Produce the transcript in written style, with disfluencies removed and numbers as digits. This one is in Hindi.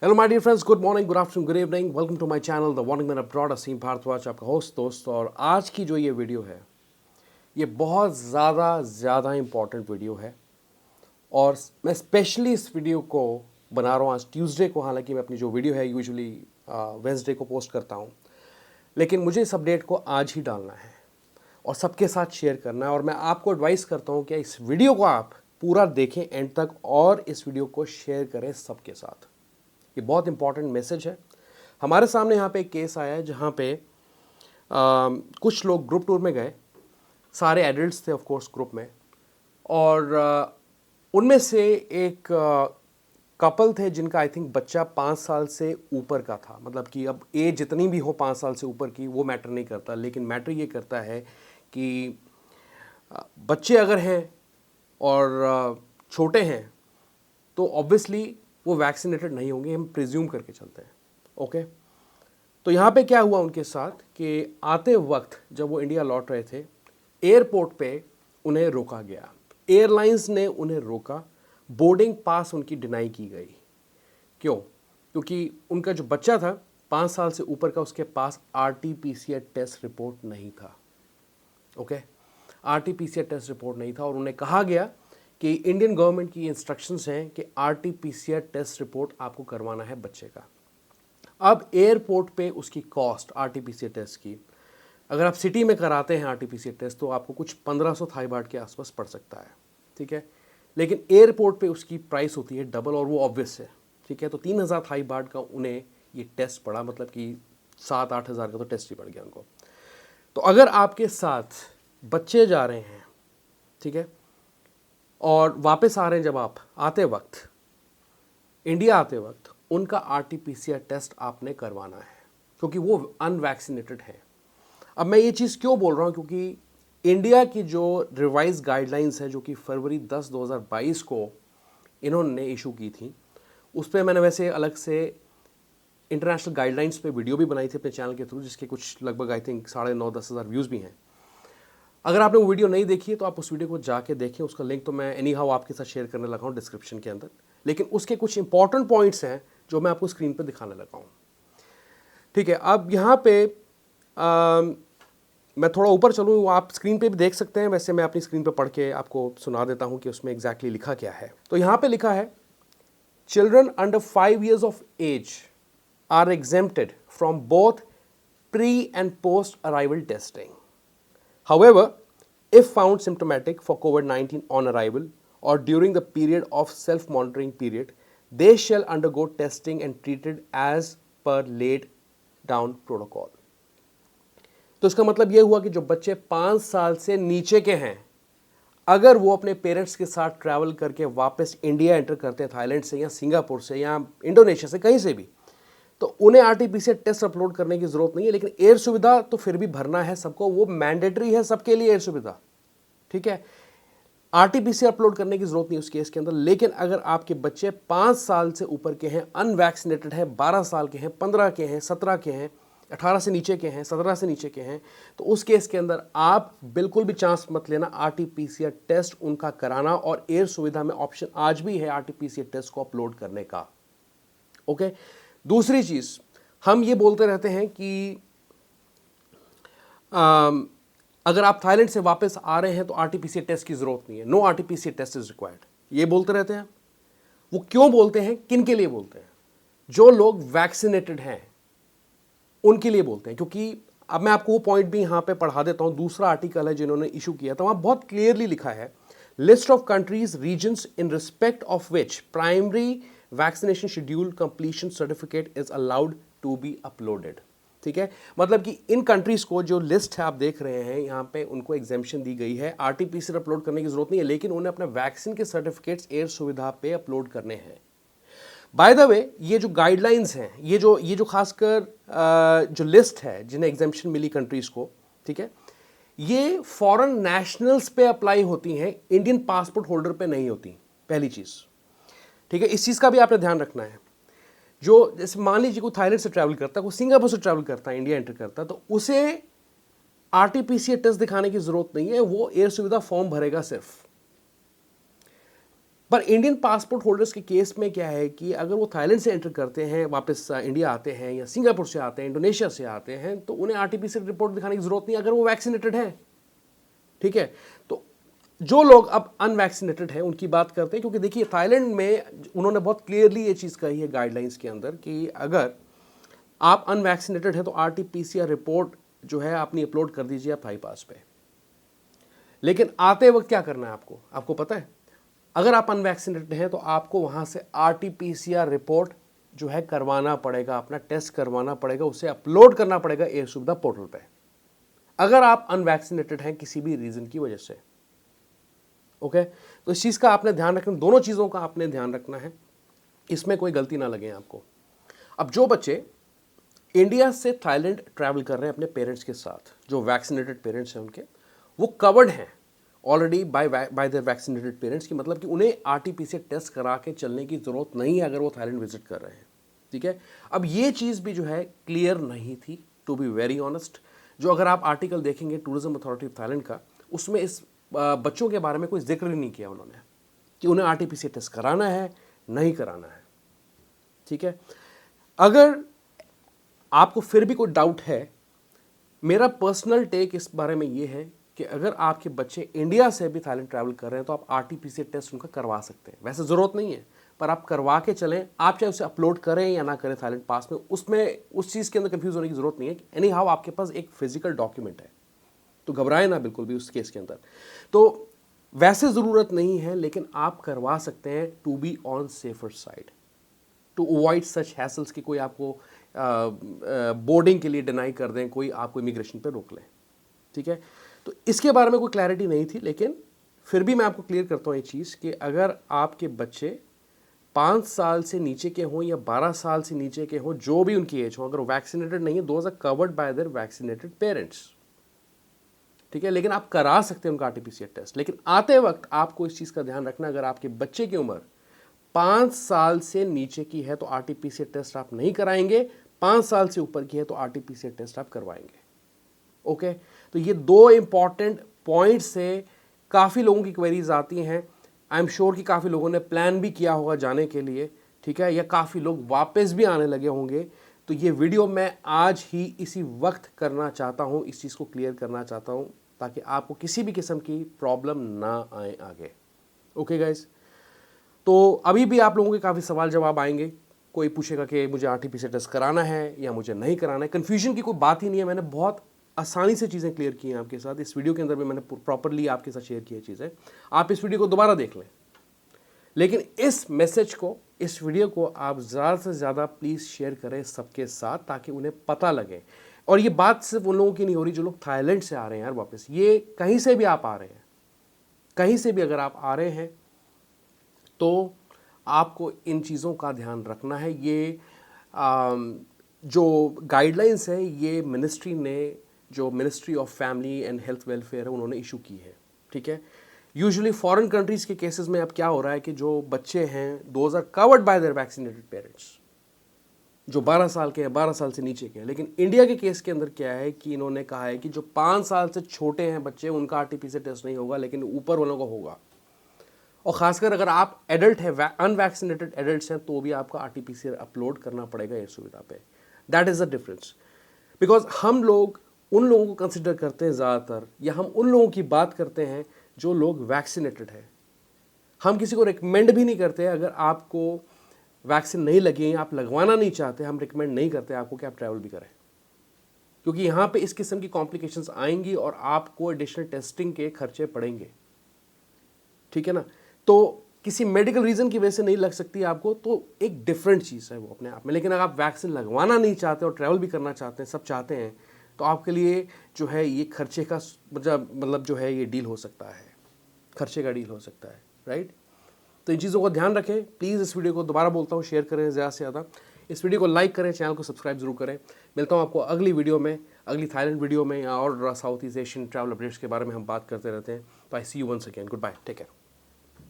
Hello my dear friends, good morning, good afternoon, good evening. Welcome to my channel the warning man abroad. Aseem Bhardwaj आपका होस्ट दोस्त। और आज की जो ये वीडियो है ये बहुत ज़्यादा इम्पॉर्टेंट वीडियो है। और मैं स्पेशली इस वीडियो को बना रहा हूँ आज ट्यूसडे को। हालांकि मैं अपनी जो वीडियो है यूजुअली वेंसडे को पोस्ट करता हूँ, लेकिन मुझे इस अपडेट को आज ही डालना है और सबके साथ शेयर करना है। और मैं आपको एडवाइस करता हूँ कि इस वीडियो को आप पूरा देखें एंड तक और इस वीडियो को शेयर करें सबके साथ। ये बहुत इंपॉर्टेंट मैसेज है। हमारे सामने यहाँ पे एक केस आया है जहाँ पे कुछ लोग ग्रुप टूर में गए। सारे एडल्ट्स थे ऑफ कोर्स ग्रुप में, और उनमें से एक कपल थे जिनका आई थिंक बच्चा 5 साल से ऊपर का था। मतलब कि अब एज जितनी भी हो 5 साल से ऊपर की वो मैटर नहीं करता, लेकिन मैटर ये करता है कि बच्चे अगर हैं और छोटे हैं तो ऑब्वियसली वो वैक्सीनेटेड नहीं होंगे, हम प्रिज्यूम करके चलते हैं। ओके, तो यहाँ पे क्या हुआ उनके साथ कि आते वक्त जब वो इंडिया लौट रहे थे, एयरपोर्ट पे उन्हें रोका गया। एयरलाइंस ने उन्हें रोका, बोर्डिंग पास उनकी डिनाई की गई। क्यों? क्योंकि उनका जो बच्चा था 5 साल से ऊपर का, उसके पास RT-PCR टेस्ट रिपोर्ट नहीं था। ओके, RT-PCR टेस्ट रिपोर्ट नहीं था और उन्हें कहा गया कि इंडियन गवर्नमेंट की इंस्ट्रक्शंस हैं कि RT-PCR टेस्ट रिपोर्ट आपको करवाना है बच्चे का। अब एयरपोर्ट पे उसकी कॉस्ट RT-PCR टेस्ट की, अगर आप सिटी में कराते हैं RT-PCR टेस्ट तो आपको कुछ 1500 थाई बाट के आसपास पड़ सकता है, ठीक है। लेकिन एयरपोर्ट पे उसकी प्राइस होती है डबल, और वो ऑब्वियस है, ठीक है। तो 3000 थाई बाट का उन्हें ये टेस्ट पड़ा, मतलब कि 7-8 हज़ार का तो टेस्ट ही पड़ गया उनको। तो अगर आपके साथ बच्चे जा रहे हैं, ठीक है, और वापस आ रहे हैं, जब आप आते वक्त इंडिया आते वक्त उनका RT-PCR टेस्ट आपने करवाना है, क्योंकि वो अनवैक्सीनेटेड है। अब मैं ये चीज़ क्यों बोल रहा हूँ, क्योंकि इंडिया की जो रिवाइज गाइडलाइंस है जो कि फरवरी 10 2022 को इन्होंने इशू की थी, उस पर मैंने वैसे अलग से इंटरनेशनल गाइडलाइंस पे वीडियो भी बनाई थी अपने चैनल के थ्रू, जिसके कुछ लगभग आई थिंक 9.5-10 हज़ार व्यूज़ भी हैं। अगर आपने वो वीडियो नहीं देखी है तो आप उस वीडियो को जाके देखें, उसका लिंक तो मैं एनी हाउ आपके साथ शेयर करने लगा हूँ डिस्क्रिप्शन के अंदर। लेकिन उसके कुछ इंपॉर्टेंट पॉइंट्स हैं जो मैं आपको स्क्रीन पर दिखाने लगा हूँ, ठीक है। अब यहाँ पे मैं थोड़ा ऊपर चलूँ, वो आप स्क्रीन पे भी देख सकते हैं। वैसे मैं अपनी स्क्रीन पे पढ़ के आपको सुना देता हूँ कि उसमें एग्जैक्टली लिखा क्या है। तो यहाँ पे लिखा है, children under 5 years of age are exempted from both pre and post arrival testing. However, if found symptomatic for COVID-19 on arrival or during the period of self-monitoring period, they shall undergo testing and treated as per laid down protocol. तो इसका मतलब यह हुआ कि जो बच्चे 5 साल से नीचे के हैं, अगर वो अपने पेरेंट्स के साथ ट्रैवल करके वापस इंडिया एंटर करते हैं थाईलैंड से या सिंगापुर से या इंडोनेशिया से, कहीं से भी, तो उन्हें RT-PCR टेस्ट अपलोड करने की जरूरत नहीं है। लेकिन एयर सुविधा तो फिर भी भरना है सबको, वो मैंडेटरी है सबके लिए एयर सुविधा, ठीक है। RT-PCR अपलोड करने की जरूरत नहीं उस केस के अंदर। लेकिन अगर आपके बच्चे 5 साल से ऊपर के हैं, अनवैक्सीनेटेड हैं, 12 साल के हैं, 15 के हैं, 17 के हैं, 18 से नीचे के हैं, 17 से नीचे के हैं, तो उस केस के अंदर आप बिल्कुल भी चांस मत लेना RT-PCR टेस्ट उनका कराना। और एयर सुविधा में ऑप्शन आज भी है RT-PCR टेस्ट को अपलोड करने का। ओके, दूसरी चीज, हम ये बोलते रहते हैं कि अगर आप थाईलैंड से वापस आ रहे हैं तो RT-PCR टेस्ट की जरूरत नहीं है, no RT-PCR test is required. ये बोलते रहते हैं। वो क्यों बोलते हैं, किन के लिए बोलते हैं? जो लोग वैक्सीनेटेड हैं उनके लिए बोलते हैं। क्योंकि अब मैं आपको वो पॉइंट भी यहां पे पढ़ा देता हूं। दूसरा आर्टिकल है जिन्होंने इशू किया था, वहां बहुत क्लियरली लिखा है, list of countries regions in respect of which primary vaccination schedule completion certificate is allowed to be uploaded, ठीक है। मतलब कि इन कंट्रीज को, जो लिस्ट है आप देख रहे हैं यहाँ पे, उनको एग्जेम्पशन दी गई है। RT-PCR अपलोड करने की जरूरत नहीं है, लेकिन उन्हें अपने वैक्सीन के सर्टिफिकेट्स एयर सुविधा पे अपलोड करने हैं। बाय द वे, ये जो गाइडलाइंस हैं, ये जो खासकर जो लिस्ट है जिन्हें एग्जेम्पशन मिली कंट्रीज को, ठीक है, ये फॉरेन नेशनल्स पे अप्लाई होती हैं, इंडियन पासपोर्ट होल्डर पे नहीं होती, पहली चीज, ठीक है। इस चीज का भी आपने ध्यान रखना है। जो जैसे मान लीजिए कोई थाईलैंड से ट्रैवल करता है, कोई सिंगापुर से ट्रैवल करता है, इंडिया एंटर करता है, तो उसे RT-PCR टेस्ट दिखाने की जरूरत नहीं है, वो एयर सुविधा फॉर्म भरेगा सिर्फ। पर इंडियन पासपोर्ट होल्डर्स के केस में क्या है कि अगर वो थाईलैंड से एंटर करते हैं, वापस इंडिया आते हैं या सिंगापुर से आते हैं, इंडोनेशिया से आते हैं, तो उन्हें आरटीपीसीआर रिपोर्ट दिखाने की जरूरत नहीं अगर वो वैक्सीनेटेड है। ठीक है, तो जो लोग अब अनवैक्सीनेटेड हैं उनकी बात करते हैं, क्योंकि देखिए थाईलैंड में उन्होंने बहुत क्लियरली ये चीज़ कही है गाइडलाइंस के अंदर कि अगर आप अनवैक्सीनेटेड हैं तो आरटीपीसीआर रिपोर्ट जो है अपनी अपलोड कर दीजिए आप थाई पास पे। लेकिन आते वक्त क्या करना है आपको पता है, अगर आप अनवैक्सीनेटेड हैं तो आपको वहाँ से आरटीपीसीआर रिपोर्ट जो है करवाना पड़ेगा, अपना टेस्ट करवाना पड़ेगा, उसे अपलोड करना पड़ेगा एयर सुविधा पोर्टल पे, अगर आप अनवैक्सीनेटेड हैं किसी भी रीज़न की वजह से। ओके, तो इस चीज़ का आपने ध्यान रखना, दोनों चीज़ों का आपने ध्यान रखना है, इसमें कोई गलती ना लगे आपको। अब जो बच्चे इंडिया से थाईलैंड ट्रैवल कर रहे हैं अपने पेरेंट्स के साथ, जो वैक्सीनेटेड पेरेंट्स हैं उनके, वो कवर्ड हैं already bye their vaccinated parents, की मतलब कि उन्हें आरटीपीसीआर टेस्ट करा के चलने की ज़रूरत नहीं है अगर वो थाईलैंड विजिट कर रहे हैं। ठीक है, अब ये चीज़ भी जो है क्लियर नहीं थी, टू बी वेरी ऑनेस्ट। जो अगर आप आर्टिकल देखेंगे टूरिज्म अथॉरिटी ऑफ थाईलैंड का, उसमें इस बच्चों के बारे में कोई जिक्र ही नहीं किया उन्होंने कि उन्हें आरटीपीसीआर टेस्ट कराना है नहीं कराना है। ठीक है, अगर आपको फिर भी कोई डाउट है, मेरा पर्सनल टेक इस बारे में ये है कि अगर आपके बच्चे इंडिया से भी थाईलैंड ट्रैवल कर रहे हैं तो आप आरटीपीसीआर टेस्ट उनका करवा सकते हैं। वैसे ज़रूरत नहीं है, पर आप करवा के चलें, आप चाहे उसे अपलोड करें या ना करें थाईलैंड पास में, उसमें उस चीज़ के अंदर कंफ्यूज होने की ज़रूरत नहीं है। एनी हाउ आपके पास एक फिजिकल डॉक्यूमेंट है, तो घबराए ना बिल्कुल भी उस केस के अंदर। तो वैसे ज़रूरत नहीं है, लेकिन आप करवा सकते हैं to be on safer side, to avoid such hassles कि कोई आपको बोर्डिंग के लिए डिनाई कर दें, कोई आपको इमिग्रेशन पे रोक लें। ठीक है, तो इसके बारे में कोई क्लैरिटी नहीं थी, लेकिन फिर भी मैं आपको क्लियर करता हूँ ये चीज़ कि अगर आपके बच्चे 5 साल से नीचे के हों या 12 साल से नीचे के हों, जो भी उनकी एज हो, अगर वैक्सीनेटेड नहीं है, those are covered by their vaccinated parents. ठीक है, लेकिन आप करा सकते हैं उनका आरटीपीसीआर टेस्ट, लेकिन आते वक्त आपको इस चीज़ का ध्यान रखना, अगर आपके बच्चे की उम्र 5 साल से नीचे की है तो आरटीपीसीआर टेस्ट आप नहीं कराएंगे, 5 साल से ऊपर की है तो आरटीपीसीआर टेस्ट आप करवाएंगे। ओके, तो ये दो इंपॉर्टेंट पॉइंट से काफ़ी लोगों की क्वेरीज आती हैं। आई एम श्योर कि काफ़ी लोगों ने प्लान भी किया होगा जाने के लिए, ठीक है, या काफ़ी लोग वापस भी आने लगे होंगे। तो ये वीडियो मैं आज ही इसी वक्त करना चाहता हूँ, इस चीज़ को क्लियर करना चाहता हूँ, ताकि आपको किसी भी किस्म की प्रॉब्लम ना आए आगे। ओके गाइज, तो अभी भी आप लोगों के काफ़ी सवाल जवाब आएंगे। कोई पूछेगा कि मुझे आरटीपीसीआर टेस्ट कराना है या मुझे नहीं कराना है। कन्फ्यूजन की कोई बात ही नहीं है, मैंने बहुत आसानी से चीज़ें क्लियर की हैं आपके साथ। इस वीडियो के अंदर भी मैंने प्रॉपरली आपके साथ शेयर की है चीज़ें, आप इस वीडियो को दोबारा देख लें। लेकिन इस मैसेज को, इस वीडियो को आप ज़्यादा से ज़्यादा प्लीज़ शेयर करें सबके साथ, ताकि उन्हें पता लगे। और ये बात सिर्फ उन लोगों की नहीं हो रही जो लोग थाईलैंड से आ रहे हैं यार वापस, ये कहीं से भी आप आ रहे हैं, कहीं से भी अगर आप आ रहे हैं तो आपको इन चीज़ों का ध्यान रखना है। ये जो गाइडलाइंस है ये मिनिस्ट्री ने, जो ministry of family and health welfare है, उन्होंने इशू की है। ठीक है, यूजुअली फॉरेन कंट्रीज़ के केसेस में अब क्या हो रहा है कि जो बच्चे हैं those are covered by their vaccinated parents, जो 12 साल के हैं, 12 साल से नीचे के हैं। लेकिन इंडिया के केस के अंदर क्या है कि इन्होंने कहा है कि जो 5 साल से छोटे हैं बच्चे, उनका आरटीपीसीआर टेस्ट नहीं होगा, लेकिन ऊपर वालों का होगा। और ख़ासकर अगर आप एडल्ट हैं, अनवैक्सीनेटेड एडल्ट्स हैं, तो भी आपका आरटीपीसीआर अपलोड करना पड़ेगा एयर सुविधा पे। That is the difference. Because हम लोग उन लोगों को कंसिडर करते हैं ज़्यादातर, या हम उन लोगों की बात करते हैं जो लोग वैक्सीनेटेड हैं। हम किसी को रिकमेंड भी नहीं करते, अगर आपको वैक्सीन नहीं लगी, आप लगवाना नहीं चाहते, हम रिकमेंड नहीं करते आपको कि आप ट्रैवल भी करें, क्योंकि यहाँ पे इस किस्म की कॉम्प्लिकेशंस आएंगी और आपको एडिशनल टेस्टिंग के खर्चे पड़ेंगे। ठीक है ना, तो किसी मेडिकल रीज़न की वजह से नहीं लग सकती आपको, तो एक डिफरेंट चीज़ है वो अपने आप में। लेकिन अगर आप वैक्सीन लगवाना नहीं चाहते और ट्रैवल भी करना चाहते हैं, सब चाहते हैं, तो आपके लिए जो है ये खर्चे का मतलब जो है ये डील हो सकता है, खर्चे का डील हो सकता है, राइट। तो इन चीज़ों का ध्यान रखें प्लीज़। इस वीडियो को दोबारा बोलता हूँ, शेयर करें ज़्यादा से ज़्यादा, इस वीडियो को लाइक करें, चैनल को सब्सक्राइब जरूर करें। मिलता हूँ आपको अगली वीडियो में, अगली थाईलैंड वीडियो में, या और South East Asian travel updates के बारे में हम बात करते रहते हैं। तो I see you once again, good bye, take care.